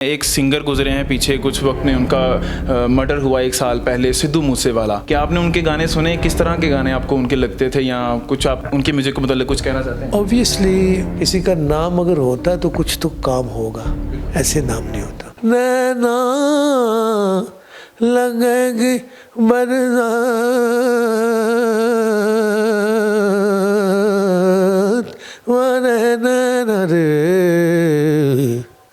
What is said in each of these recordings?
ایک سنگر گزرے ہیں پیچھے کچھ وقت میں، ان کا مرڈر ہوا 1 سال پہلے، سدھو موسے والا. کیا آپ نے ان کے گانے سنے؟ کس طرح کے گانے آپ کو ان کے لگتے تھے، یا کچھ آپ ان کی میوزک کے متعلق کچھ کہنا چاہتے ہیں؟ اوبویسلی کسی کا نام اگر ہوتا ہے تو کچھ تو کام ہوگا، ایسے نام نہیں ہوتا. نینا لگے گی برسات نینا رے.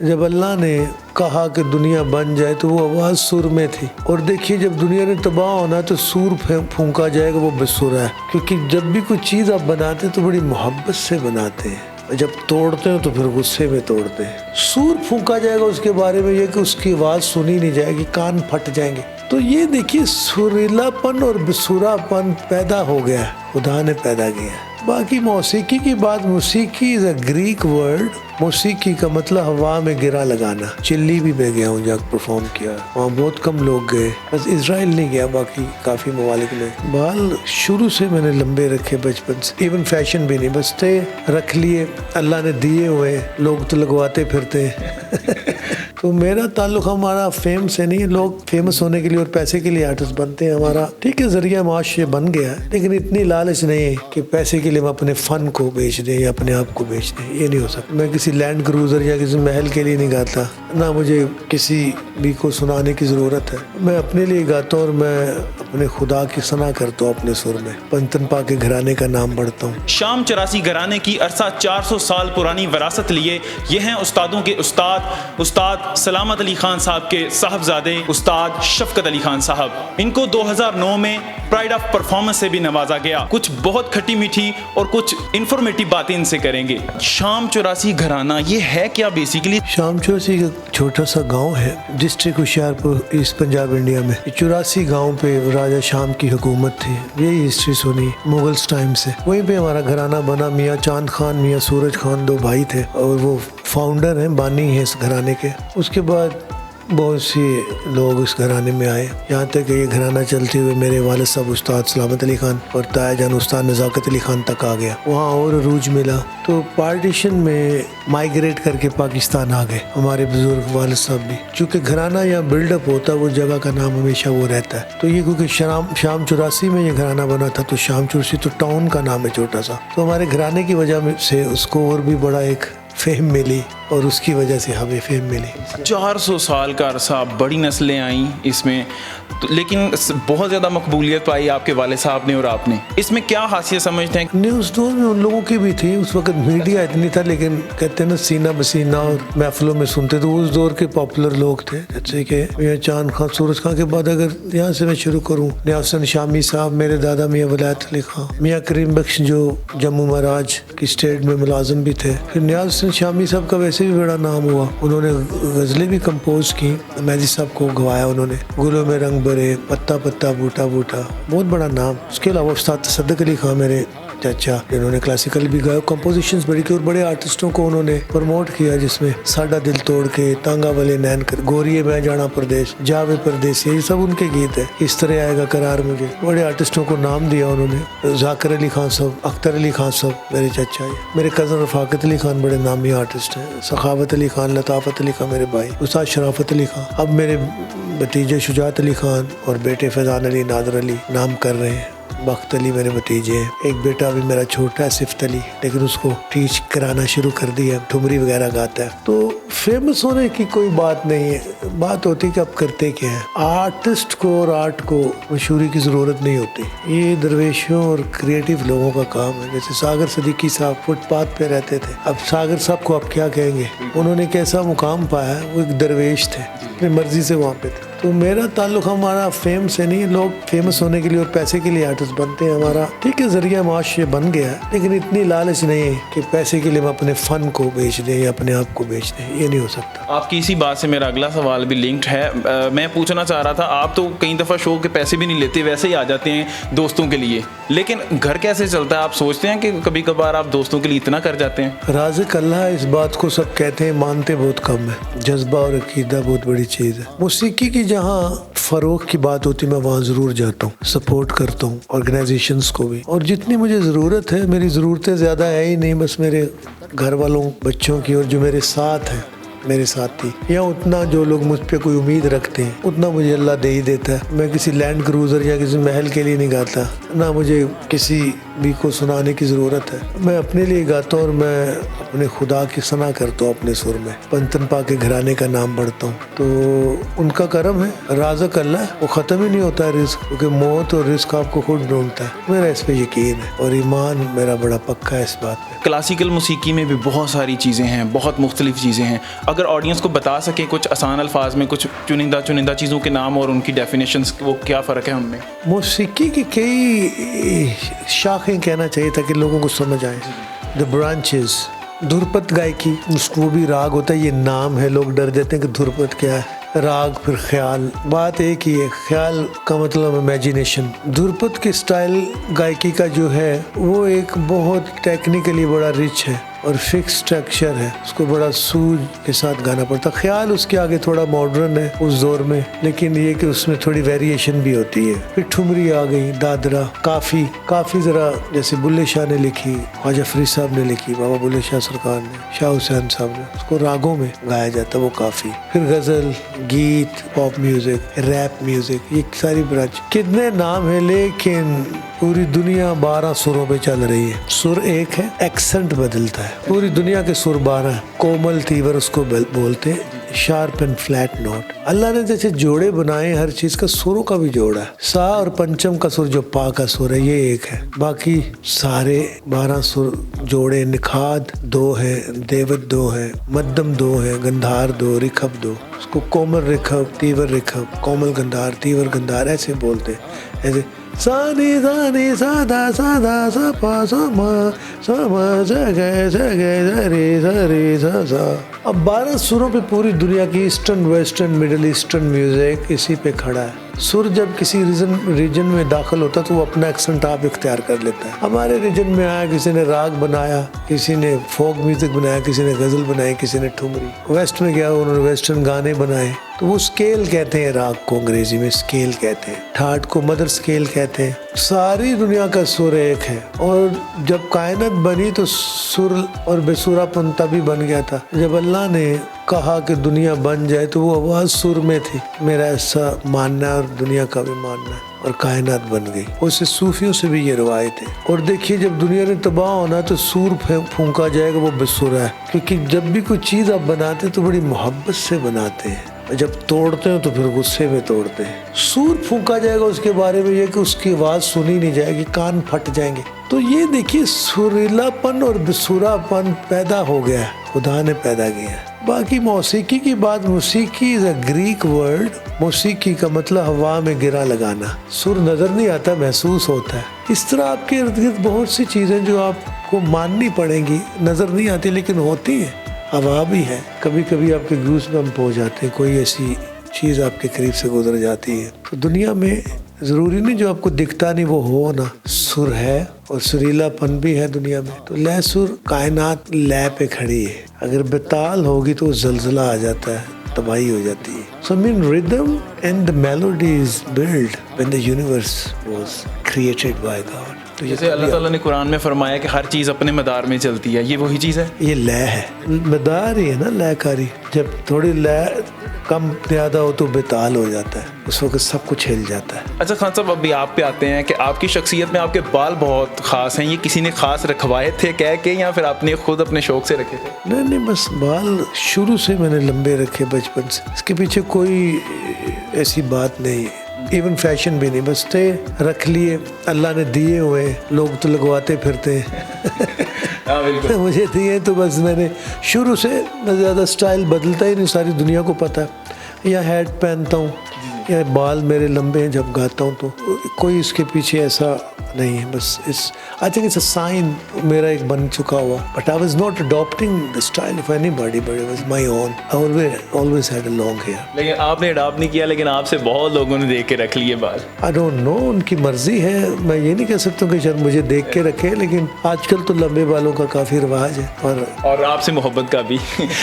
جب اللہ نے کہا کہ دنیا بن جائے تو وہ آواز سر میں تھی، اور دیکھیے جب دنیا نے تباہ ہونا تو سور پھونکا جائے گا، وہ بسورا ہے. کیونکہ جب بھی کوئی چیز آپ بناتے ہیں تو بڑی محبت سے بناتے ہیں، جب توڑتے ہیں تو پھر غصے میں توڑتے ہیں. سور پھونکا جائے گا اس کے بارے میں یہ کہ اس کی آواز سنی نہیں جائے گی، کان پھٹ جائیں گے. تو یہ دیکھیے سریلا پن اور بسورا پن پیدا ہو گیا، خدا نے پیدا کیا. باقی موسیقی کی بات، موسیقی از اے گریک ورڈ. موسیقی کا مطلب ہوا میں گرا لگانا. چلی بھی میں گیا ہوں، جا پرفارم کیا، وہاں بہت کم لوگ گئے، بس اسرائیل نہیں گیا، باقی کافی ممالک میں. بال شروع سے میں نے لمبے رکھے بچپن سے، ایون فیشن بھی نہیں، بس تھے رکھ لیے، اللہ نے دیے ہوئے، لوگ تو لگواتے پھرتے ہیں. تو میرا تعلق ہمارا فیم سے نہیں ہے. لوگ فیمس ہونے کے لیے اور پیسے کے لیے آرٹسٹ بنتے ہیں. ہمارا ٹھیک ہے ذریعہ معاش یہ بن گیا ہے، لیکن اتنی لالچ نہیں ہے کہ پیسے کے لیے ہم اپنے فن کو بیچ دیں یا اپنے آپ کو بیچ دیں. یہ نہیں ہو سکتا. میں کسی لینڈ کروزر یا کسی محل کے لیے نہیں گاتا، نہ مجھے کسی بھی کو سنانے کی ضرورت ہے. میں اپنے لیے گاتا ہوں، اور میں اپنے خدا کی ثنا کرتا ہوں اپنے سر میں. پنتن پا کے گھرانے کا نام پڑھتا ہوں. شام 84 گھرانے کی عرصہ 400 سال پرانی وراثت لیے یہ ہیں استادوں کے استاد سلامت علی خان صاحب کے صاحبزادے استاد شفقت علی خان صاحب. ان کو 2009 میں پرائڈ آف پرفارمنس سے بھی نوازا گیا. کچھ بہت کھٹی میٹھی اور کچھ انفارمیٹیو باتیں ان سے کریں گے. شام 84 گھرانہ یہ ہے کیا بیسیکلی؟ شام 84 ایک چھوٹا سا گاؤں ہے، ڈسٹرکٹ ہوشیارپور، ایسٹ پنجاب، انڈیا میں. 84 گاؤں پہ راجہ شام کی حکومت تھی. یہی ہسٹری سنی مغلس ٹائم سے. وہیں پہ ہمارا گھرانہ بنا. میاں چاند خان، میاں سورج خان 2 بھائی تھے، اور وہ فاؤنڈر ہیں، بانی ہیں اس گھرانے کے. اس کے بعد بہت سی لوگ اس گھرانے میں آئے، یہاں تک کہ یہ گھرانہ چلتے ہوئے میرے والد صاحب استاد سلامت علی خان اور تایا جان استاد نزاکت علی خان تک آ گیا. وہاں اور عروج ملا. تو پارٹیشن میں مائیگریٹ کر کے پاکستان آ گئے ہمارے بزرگ والد صاحب بھی. چونکہ گھرانہ یا بلڈ اپ ہوتا ہے، وہ جگہ کا نام ہمیشہ وہ رہتا ہے. تو یہ کیونکہ شام 84 میں یہ گھرانہ بنا تھا، تو شام 84 تو ٹاؤن کا نام ہے چھوٹا سا. تو ہمارے گھرانے کی وجہ سے اس کو اور بھی بڑا ایک فہم ملی، اور اس کی وجہ سے ہمیں فہم ملی. 400 سال کا عرصہ، بڑی نسلیں آئیں اس میں، لیکن بہت زیادہ مقبولیت پائی آپ کے والد صاحب نے اور آپ نے. اس میں کیا خاصیت سمجھتے ہیں؟ نیوز دور میں ان لوگوں کی بھی تھی. اس وقت میڈیا اتنی تھا، لیکن کہتے ہیں نا سینہ بسینہ، اور محفلوں میں سنتے. تو اس دور کے پاپولر لوگ تھے، جیسے کہ میاں چاند خان، سورج خان کے بعد اگر یہاں سے میں شروع کروں، نیاز حسن شامی صاحب، میرے دادا میاں ولایت علی خان، میاں کریم بخش جو جموں مہاراج کی اسٹیٹ میں ملازم بھی تھے. پھر نیاز حسن شامی صاحب کا ویسے بھی بڑا نام ہوا. انہوں نے غزلیں بھی کمپوز کی، مہدی صاحب کو گوایا انہوں نے. گلوں میں رنگ بھرے، پتا پتا بوٹا بوٹا، بہت بڑا نام. اس کے علاوہ استاد تصدق علی خان میرے چاچا، انہوں نے کلاسیکل بھی گایا، کمپوزیشنز بڑی کی، اور بڑے آرٹسٹوں کو انہوں نے پروموٹ کیا، جس میں ساڈا دل توڑ کے، تانگا والے نین کر، گوریے میں جانا پردیش، جاوے پردیس، یہ سب ان کے گیت ہیں. اس طرح آئے گا قرار مجھے. بڑے آرٹسٹوں کو نام دیا انہوں نے. ذاکر علی خان صاحب، اختر علی خان صاحب میرے چاچا. میرے کزن رفاقت علی خان بڑے نامی آرٹسٹ ہیں. سخاوت علی خان، لطافت علی خان میرے بھائی. استاد شرافت علی خان. اب میرے بھتیجے شجاعت علی خان اور بیٹے فیضان علی، نادر علی نام کر رہے ہیں. بخت علی میرے بھتیجے ہیں. ایک بیٹا بھی میرا چھوٹا ہے صفت علی، لیکن اس کو ٹیچ کرانا شروع کر دیا، ٹھمری وغیرہ گاتا ہے. تو فیمس ہونے کی کوئی بات نہیں ہے. بات ہوتی کہ اب کرتے کیا ہے. آرٹسٹ کو اور آرٹ کو مشہوری کی ضرورت نہیں ہوتی. یہ درویشوں اور کریٹیو لوگوں کا کام ہے. جیسے ساگر صدیقی صاحب فٹ پاتھ پہ رہتے تھے. اب ساگر صاحب کو آپ کیا کہیں گے؟ انہوں نے کیسا مقام پایا. وہ ایک درویش تھے، اپنی مرضی سے وہاں پہ تھے. تو میرا تعلق ہمارا فیم سے نہیں ہے. لوگ فیمس ہونے کے لیے اور پیسے کے لیے آرٹسٹ بنتے ہیں. ہمارا ٹھیک ہے ذریعہ معاش یہ بن گیا ہے، لیکن اتنی لالچ نہیں ہے کہ پیسے کے لیے ہم اپنے فن کو بیچ دیں یا اپنے آپ کو بیچ دیں. یہ نہیں ہو سکتا. آپ کی اسی بات سے میرا اگلا سوال بھی لنکڈ ہے. میں پوچھنا چاہ رہا تھا، آپ تو کئی دفعہ شو کے پیسے بھی نہیں لیتے، ویسے ہی آ جاتے ہیں دوستوں کے لیے، لیکن گھر کیسے چلتا ہے؟ آپ سوچتے ہیں کہ کبھی کبھار آپ دوستوں کے لیے اتنا کر جاتے ہیں؟ رازق اللہ اس بات کو سب کہتے ہیں، مانتے بہت کم ہے. جذبہ اور عقیدہ بہت بڑی چیز ہے. موسیقی کی جہاں فروغ کی بات ہوتی میں وہاں ضرور جاتا ہوں، سپورٹ کرتا ہوں آرگنائزیشنز کو بھی. اور جتنی مجھے ضرورت ہے، میری ضرورتیں زیادہ ہے ہی نہیں، بس میرے گھر والوں، بچوں کی، اور جو میرے ساتھ ہیں میرے ساتھ تھی. یا اتنا جو لوگ مجھ پہ کوئی امید رکھتے ہیں اتنا مجھے اللہ دے ہی دیتا ہے. میں کسی لینڈ کروزر یا کسی محل کے لیے نہیں گاتا, نہ مجھے کسی بھی کو سنانے کی ضرورت ہے. میں اپنے لیے گاتا ہوں اور میں اپنے خدا کی ثنا کرتا ہوں اپنے سر میں. پنتن پا کے گھرانے کا نام پڑھتا ہوں. تو ان کا کرم ہے, رازق اللہ ہے, وہ ختم ہی نہیں ہوتا رزق, کیونکہ موت اور رزق آپ کو خود ڈھونڈتا ہے. میرا اس پہ یقین ہے اور ایمان میرا بڑا پکا ہے اس بات پہ. کلاسیکل موسیقی میں بھی بہت ساری چیزیں ہیں, بہت مختلف چیزیں ہیں. اگر آڈینس کو بتا سکیں کچھ آسان الفاظ میں کچھ چنندہ چیزوں کے نام اور ان کی ڈیفینیشنز, وہ کیا فرق ہے ان میں؟ موسیقی کی کئی شاخیں کہنا چاہیے تاکہ لوگوں کو سمجھ آئے. The branches. دھرپت گائکی, وہ بھی راگ ہوتا ہے, یہ نام ہے, لوگ ڈر جاتے ہیں کہ دھرپت کیا ہے. راگ پھر خیال, بات ایک ہی ہے. خیال کا مطلب امیجینیشن. دھرپت کے سٹائل گائکی کا جو ہے وہ ایک بہت ٹیکنیکلی بڑا رچ ہے اور فکس اسٹرکچر ہے, اس کو بڑا سوج کے ساتھ گانا پڑتا. خیال اس کے آگے تھوڑا ماڈرن ہے اس دور میں, لیکن یہ کہ اس میں تھوڑی ویریشن بھی ہوتی ہے. پھر ٹھمری آ گئی, دادرا, کافی ذرا جیسے بلے شاہ نے لکھی, خواجہ فرید صاحب نے لکھی, بابا بلے شاہ سرکار نے, شاہ حسین صاحب نے, اس کو راگوں میں گایا جاتا وہ کافی. پھر غزل, گیت, پاپ میوزک, ریپ میوزک, یہ ساری برانچ. کتنے نام ہیں لیکن پوری دنیا 12 سروں پہ چل رہی ہے. سر ایک ہے, ایکسنٹ بدلتا ہے. پوری دنیا کے سر 12 ہیں. کومل تیور اس کو بولتے ہیں, شارپ اینڈ فلیٹ نوٹ. اللہ نے جیسے جوڑے بنائے ہر چیز کا, سروں کا بھی جوڑا ہے. سا اور پنچم کا سر جو پا کا سر ہے یہ ایک ہے, باقی سارے 12 سر جوڑے. نکھاد 2 ہے, دیوت 2 ہے, مدم 2 ہے, گندھار 2, رکھب 2. اس کو کومل رکھب, تیور رکھب, کومل گندھار, تیور گندھار ایسے بولتے ہیں. ایسے سانی سانی سادا سادا سا پا سا ما سا ما سا گے سا گے سا رے سا رے سا سا. اب 12 سروں پہ پوری دنیا کی eastern, western, middle eastern music اسی پہ کھڑا ہے. سر جب کسی ریجن میں داخل ہوتا تو وہ اپنا ایکسنٹ آپ اختیار کر لیتا ہے. ہمارے ریجن میں آیا, کسی نے راگ بنایا, کسی نے فوک میوزک بنایا, کسی نے غزل بنائی, کسی نے ٹھمری. ویسٹ میں گیا, انہوں نے ویسٹرن گانے بنائے. تو وہ اسکیل کہتے ہیں, راگ کو انگریزی میں اسکیل کہتے ہیں, ٹھاٹ کو مدر اسکیل کہتے ہیں. ساری دنیا کا سر ایک ہے. اور جب کائنات بنی تو سر اور بے سورا پن تبھی بن گیا تھا جب اللہ نے کہا کہ دنیا بن جائے, تو وہ آواز سر میں تھی. میرا ایسا ماننا ہے اور دنیا کا بھی ماننا ہے, اور کائنات بن گئی. اس سے صوفیوں سے بھی یہ روایت ہے. اور دیکھیے جب دنیا نے تباہ ہونا تو سور پھونکا جائے گا, وہ بسورا ہے. کیونکہ جب بھی کوئی چیز آپ بناتے تو بڑی محبت سے بناتے ہیں, جب توڑتے ہیں تو پھر غصے میں توڑتے ہیں. سور پھونکا جائے گا اس کے بارے میں یہ کہ اس کی آواز سنی نہیں جائے گی, کان پھٹ جائیں گے. تو یہ دیکھیے سریلا پن اور بسورا پن پیدا ہو گیا ہے, خدا نے پیدا کیا ہے. باقی موسیقی کی بات, موسیقی از اے گریک ورڈ. موسیقی کا مطلب ہوا میں گرا لگانا. سر نظر نہیں آتا, محسوس ہوتا ہے. اس طرح آپ کے ارد گرد بہت سی چیزیں جو آپ کو ماننی پڑیں گی, نظر نہیں آتی لیکن ہوتی ہیں. ہوا بھی ہے, کبھی کبھی آپ کے گوس بمپ ہو جاتے ہیں, کوئی ایسی چیز آپ کے قریب سے گزر جاتی ہے. تو دنیا میں ضروری نہیں جو آپ کو دکھتا نہیں وہ ہو نا. سر ہے اور سریلا پن بھی ہے دنیا میں. تو لے سر, کائنات لے پہ کھڑی ہے. اگر بتال ہوگی تو زلزلہ آ جاتا ہے, تباہی ہو جاتی ہے. So I mean rhythm and the melody is built when the universe was created by God. جیسے اللہ تعالیٰ نے قرآن میں فرمایا کہ ہر چیز اپنے مدار میں چلتی ہے, یہ وہی چیز ہے. یہ لے ہے, مدار ہی ہے نا لے کاری. جب تھوڑی لے کم زیادہ ہو تو بےتال ہو جاتا ہے, اس وقت سب کچھ ہل جاتا ہے. اچھا خان صاحب, ابھی آپ پہ آتے ہیں کہ آپ کی شخصیت میں آپ کے بال بہت خاص ہیں. یہ کسی نے خاص رکھوائے تھے کہہ کے, یا پھر آپ نے خود اپنے شوق سے رکھے تھے؟ نہیں, بس بال شروع سے میں نے لمبے رکھے بچپن سے. اس کے پیچھے کوئی ایسی بات نہیں, ایون فیشن بھی نہیں, بس تھے رکھ لیے, اللہ نے دیے ہوئے. لوگ تو لگواتے پھرتے ہیں, مجھے دیے تو بس میں نے شروع سے. میں زیادہ سٹائل بدلتا ہی نہیں, ساری دنیا کو پتہ ہے. یا ہیٹ پہنتا ہوں یا بال میرے لمبے ہیں جب گاتا ہوں, تو کوئی اس کے پیچھے ایسا نہیں ہے. بس I think it's a sign میرا ایک بن چکا ہوا. But I was not adopting the style of anybody, but it was my own. I always had a long hair. لیکن آپ نے اڈاپٹ نہیں کیا, لیکن آپ سے بہت لوگوں نے دیکھ کے رکھ لیے بال. I don't know, ان کی مرضی ہے. میں یہ نہیں کہہ سکتا کہ شاید مجھے دیکھ کے رکھے, لیکن آج کل تو لمبے بالوں کا کافی رواج ہے, اور آپ سے محبت کا بھی.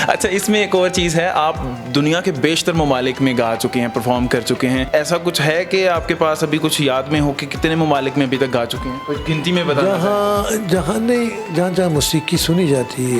اچھا, اس میں ایک اور چیز ہے, آپ دنیا کے بیشتر ممالک میں گا چکے ہیں, پرفارم کر چکے ہیں. ایسا کچھ ہے کہ آپ کے پاس ابھی کچھ یاد میں ہو کہ کتنے ممالک میں ابھی تک گا چکے ہیں, کچھ گنتی میں بتا؟ جہاں موسیقی سنی جاتی ہے